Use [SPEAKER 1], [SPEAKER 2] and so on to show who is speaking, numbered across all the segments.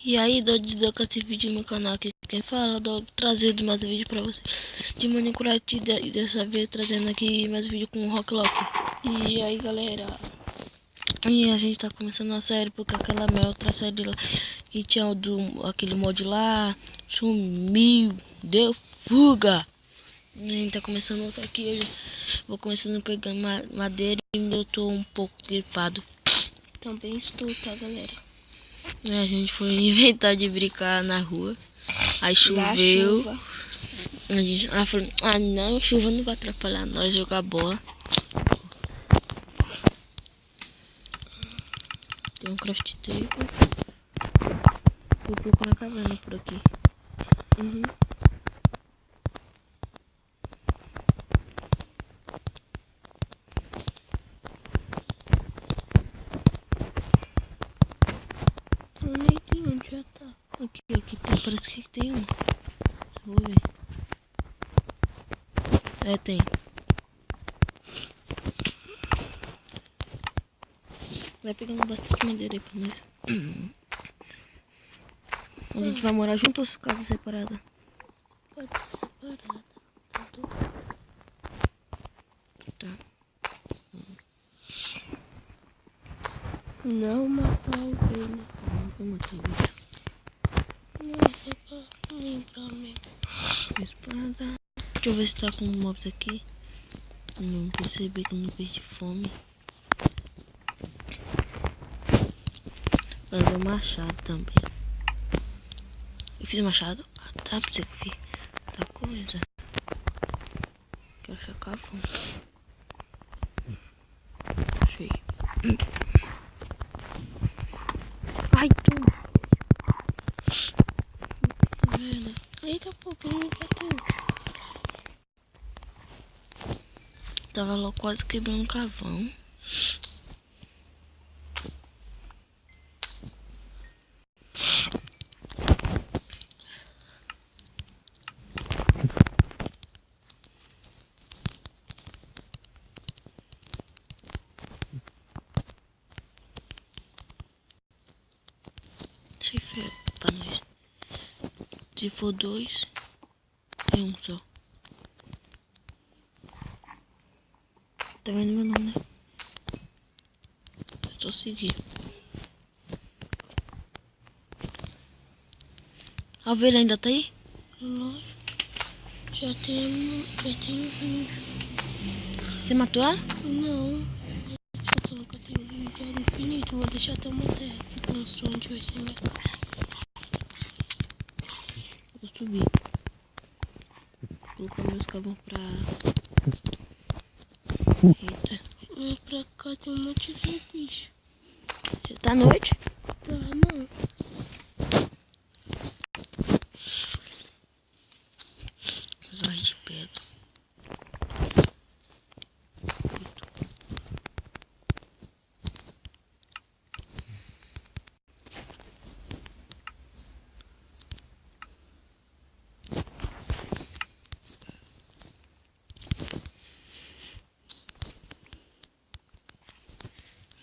[SPEAKER 1] E aí, dou com esse vídeo no meu canal aqui. Quem fala, trazendo mais vídeo pra você de Minecraft e dessa vez trazendo aqui mais vídeo com o Rock Lock. E aí, galera, e a gente tá começando a série porque aquela minha outra série lá que tinha aquele mod lá sumiu, deu fuga. E a gente tá começando outra aqui. Eu vou começando a pegar madeira e eu tô um pouco gripado. Também estou, tá, galera? A gente foi inventar de brincar na rua. Aí choveu. A gente falou, não, chuva não vai atrapalhar nós jogar bola. Tem um craft table. Vou procurar caverna por aqui. Eu nem tem onde já tá. Aqui parece que tem um. Vou ver. É, tem. Vai pegando bastante madeira aí pra nós. A gente vai morar junto ou casa separada? Pode ser separada. Tá. Não matar a ovelha. Não vou matar a ovelha. Não, só pra lembrar mesmo. Espada. Deixa eu ver se tá com mobs aqui. Não percebi que eu não perdi fome. Fazer o machado também. Eu fiz machado? Ah, tá, pra você que fiz. Tá coisa. Quero achar cavão. Achei. Ai, tu. Eita, pô, que não bateu. Tava logo quase quebrando um cavão. Achei feio pra nós. Se for dois, é um só. Tá vendo meu nome, né? É só seguir. A ovelha ainda tá aí? Lógico. Já tem um. Você matou ela? Não. Só falou que eu tenho um diário infinito. Vou deixar até uma terra aqui pra mostrar onde vai ser minha casa. Vou subir. Vou colocar meus cavão pra... Eita. Mas pra cá tem um monte de bicho. Já tá noite? Tá, não. Zorra de pedra.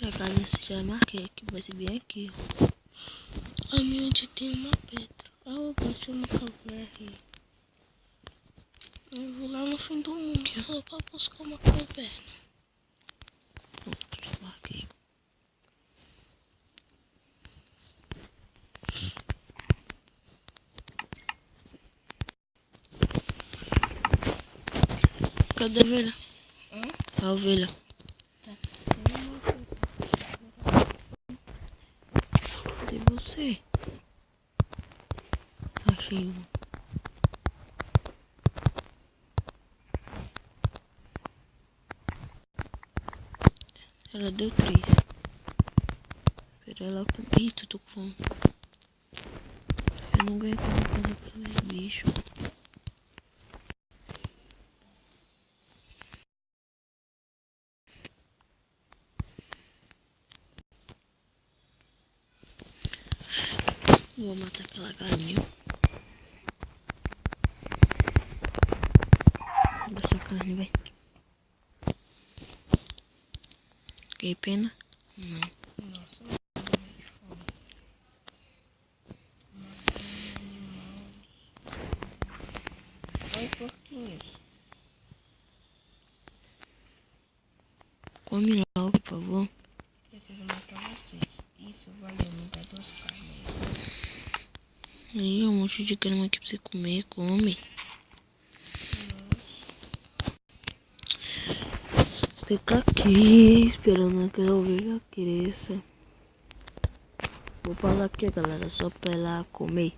[SPEAKER 1] A casa já marquei aqui, vai ser bem aqui. A minha onde tem uma pedra. Ah, eu bati uma caverna. Eu vou lá no fim do mundo só pra buscar uma caverna. Marquei. Cadê a ovelha? A ovelha. Cadê você? Achei um. Ela deu 3. Espera ela com... Eita, tô com fome. Eu não ganhei coisa pra ver bicho. Vou matar aquela galinha. Dá sua carne, vai. Que pena? Não. Nossa, come logo, por favor.
[SPEAKER 2] Preciso matar vocês. Isso, valeu, me dá 2 carnes aí.
[SPEAKER 1] Aí, um monte de grama aqui pra você comer, come. Fica aqui, esperando que a ovelha cresça. Vou falar aqui, galera, só pra ela comer.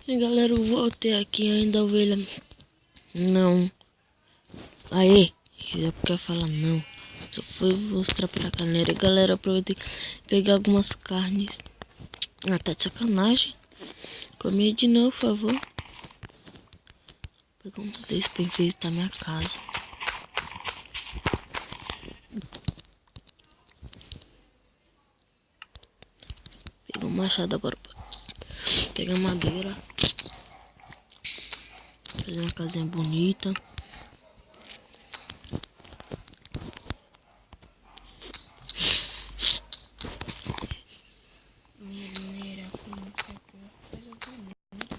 [SPEAKER 1] E galera, eu voltei aqui, ainda a ovelha não. Aê, já quer falar não. Só fui mostrar pra galera. Galera, aproveitei pegar algumas carnes. Ah, tá de sacanagem. Comi de novo, por favor. Vou pegar um desse pra enfeitar minha casa. Pegar um machado agora pra pegar madeira. Fazer uma casinha bonita.
[SPEAKER 2] Mineira com qualquer coisa bonita.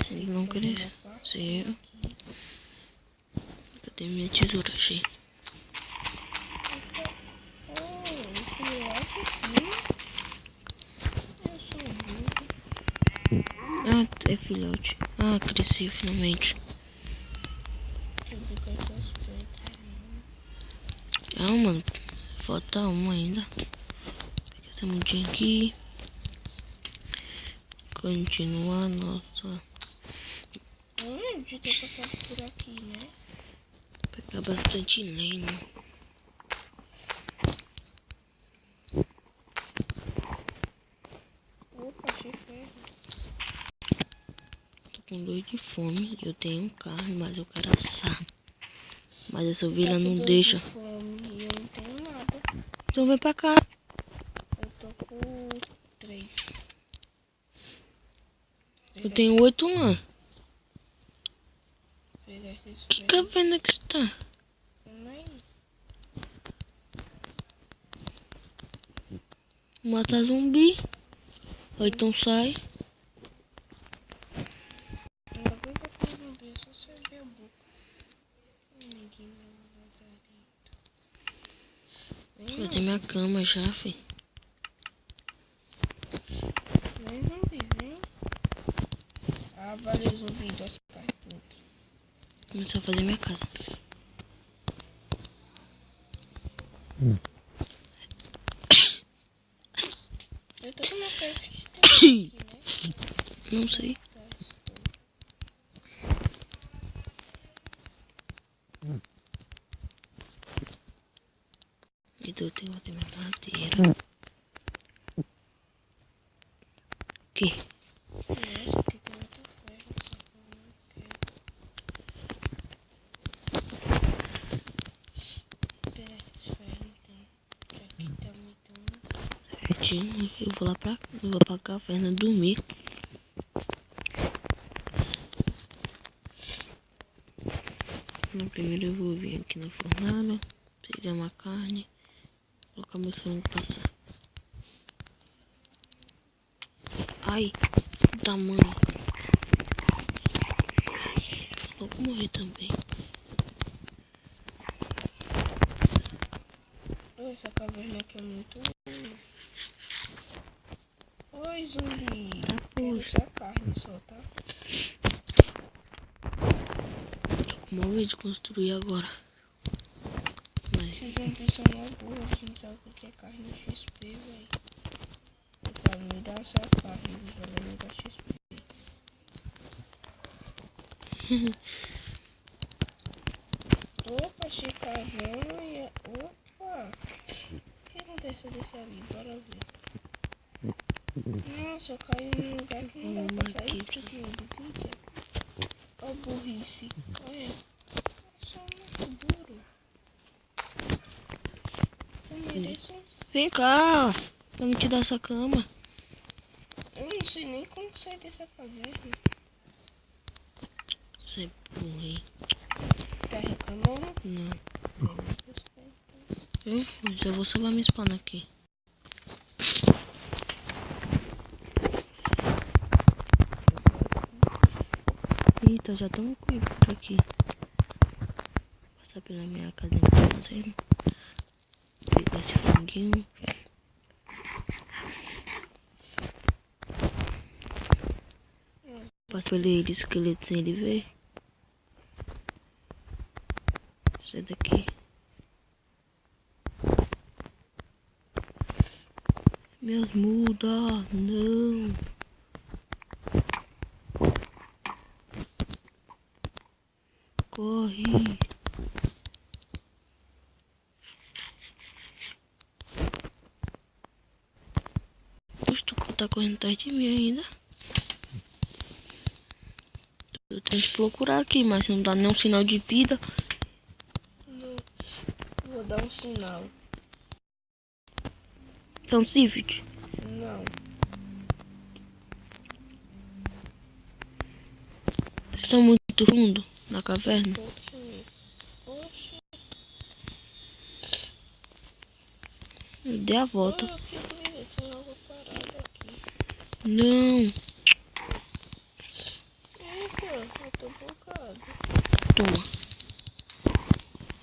[SPEAKER 1] Se ele não crescer. Cadê minha tesoura? Achei. Ah, é filhote. Ah, cresci finalmente. Ah, mano. Falta uma ainda. Pega essa mudinha aqui. Continuar nossa.
[SPEAKER 2] Eu lembro de ter passado por aqui, né?
[SPEAKER 1] Pegar bastante lenha.
[SPEAKER 2] Opa, achei ferro.
[SPEAKER 1] Tô com dor de fome. Eu tenho carne, mas eu quero assar. Mas essa ovelha não deixa.
[SPEAKER 2] Fome, e eu não tenho nada.
[SPEAKER 1] Então vem pra cá.
[SPEAKER 2] Eu tô com 3.
[SPEAKER 1] Eu tenho 8 lá.
[SPEAKER 2] Pegar esses
[SPEAKER 1] Que caverna que está? Matar zumbi. Ou então sai.
[SPEAKER 2] Ainda bem que eu fiz zumbi, só serve a boca. Ninguém não
[SPEAKER 1] Já tem minha cama já, fi.
[SPEAKER 2] Vem zumbi, vem. Ah, valeu zumbi, 2 carnes.
[SPEAKER 1] Vou começar a fazer minha casa.
[SPEAKER 2] Eu tô com uma caixa aqui, né?
[SPEAKER 1] Não sei. Então eu tenho que ter minha madeira. Aqui.
[SPEAKER 2] Nossa, aqui tem muito ferro, só que eu não quero. Vou pegar esses ferros então. Já que tá me dando.
[SPEAKER 1] Eu vou lá pra caverna dormir. Primeiro eu vou vir aqui na fornalha, pegar uma carne, colocar meu frango passar. Ai, que tamanho. Vou morrer também.
[SPEAKER 2] Essa caverna aqui é muito boa. Oi, zumbi.
[SPEAKER 1] Tá,
[SPEAKER 2] Quero só carne só, tá?
[SPEAKER 1] Tô com uma vez de construir agora. Mas
[SPEAKER 2] esses zumbis são mó burros, eles não sabem o que é carne XP, velho. Eu falo, me dá só carne, eles vão me dar XP. Opa, achei caverna. Opa! O que aconteceu desse ali? Bora ver. Nossa, eu caí num lugar que não dá pra sair porque eu visita. Ó, burrice. Olha. Eu sou muito duro. Eu mereço um...
[SPEAKER 1] vem cá, vamos te dar essa cama.
[SPEAKER 2] Eu não sei nem como sair dessa caverna.
[SPEAKER 1] Você é burro, hein?
[SPEAKER 2] Tá reclamando?
[SPEAKER 1] Não. Eu fui, já vou salvar minha spawn aqui. Eita, já estamos com por aqui. Passar pela minha casinha que eu tô fazendo. Pegar esse franguinho. Passa pelo ele, esqueleto sem ele ver. Sai daqui. Minhas mudas, não. Corre. Poxa, tu tá correndo atrás de mim ainda. Eu tenho que procurar aqui, mas não dá nenhum sinal de vida.
[SPEAKER 2] Não. Vou dar um sinal.
[SPEAKER 1] São Civic.
[SPEAKER 2] Não.
[SPEAKER 1] São muito fundo na caverna.
[SPEAKER 2] Pouquinho. Poxa.
[SPEAKER 1] Eu dei a volta.
[SPEAKER 2] Oh, que doido. Tinha algo parado aqui.
[SPEAKER 1] Não.
[SPEAKER 2] Eita, eu tô bocado.
[SPEAKER 1] Toma.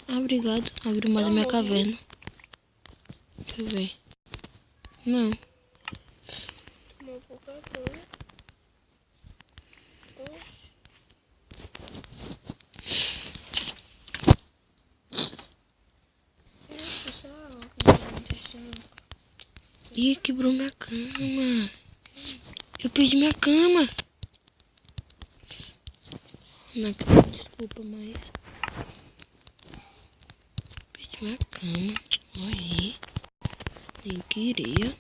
[SPEAKER 1] Ah, obrigado. Abriu mais a minha caverna. Deixa eu ver. Não.
[SPEAKER 2] Tomou bocadão.
[SPEAKER 1] Ih, quebrou minha cama. Eu perdi minha cama. Não, desculpa, mas... Perdi minha cama. Olha aí. Nem queria.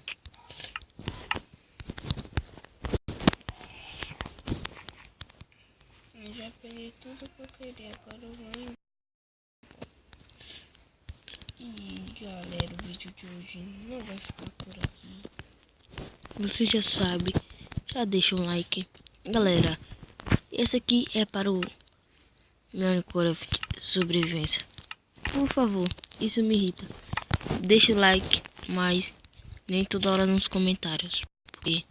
[SPEAKER 2] Eu já peguei tudo que eu queria. Agora eu vou... E galera, o vídeo de hoje não vai ficar por aqui.
[SPEAKER 1] Você já sabe. Já deixa um like. Galera, esse aqui é para o Minecraft sobrevivência. Por favor, isso me irrita. Deixa o like, mas nem toda hora nos comentários. Porque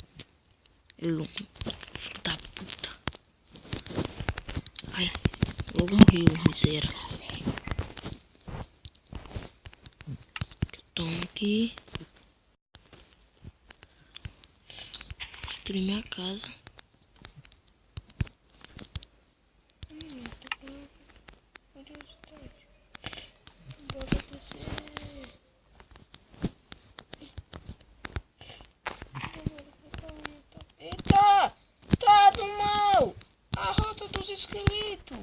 [SPEAKER 1] eu... Filho da puta. Ai, logo morreu, miséria. Toma aqui. Destruir minha casa.
[SPEAKER 2] Tô com curiosidade. Bora descer. Eita! Tá do mal! A rota dos esqueletos!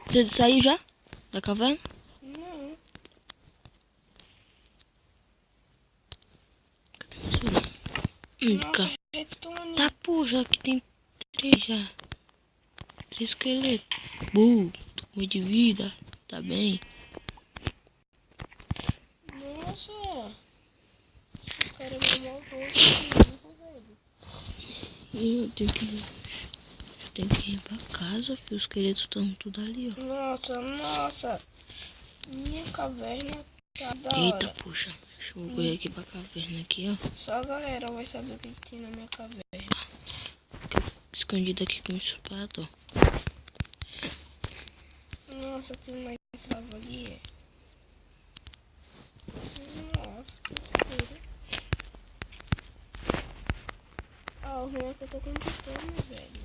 [SPEAKER 1] Você saiu já? Da caverna?
[SPEAKER 2] Não. Nossa, retone.
[SPEAKER 1] Tá, poxa, aqui tem 3 já. 3 esqueletos. Tô com medo de vida. Tá bem.
[SPEAKER 2] Nossa! Esses caras me maldosos, velho.
[SPEAKER 1] Eu tenho que ir pra casa, filho. Os esqueletos estão tudo ali, ó.
[SPEAKER 2] Nossa! Minha caverna tá da
[SPEAKER 1] Eita,
[SPEAKER 2] hora.
[SPEAKER 1] poxa. Deixa eu correr aqui pra caverna aqui, ó.
[SPEAKER 2] Só a galera vai saber o que tem na minha caverna.
[SPEAKER 1] Escondido aqui com o espada, ó.
[SPEAKER 2] Nossa, tem mais lava ali, é? Nossa, que escuro. Ah, o ruim é que eu tô com fome, velho.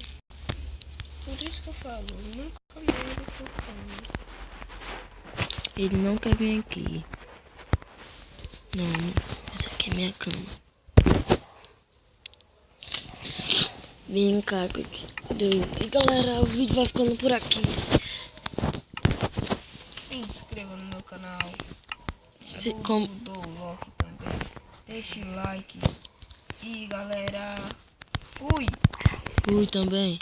[SPEAKER 2] Por isso que eu falo, nunca morro por fome.
[SPEAKER 1] Ele não quer vir aqui. Não, essa aqui é minha cama. Vem cá, e galera, o vídeo vai ficando por aqui.
[SPEAKER 2] Se inscreva no meu canal. Do Loki também. Deixe o like. E galera, fui!
[SPEAKER 1] Fui também.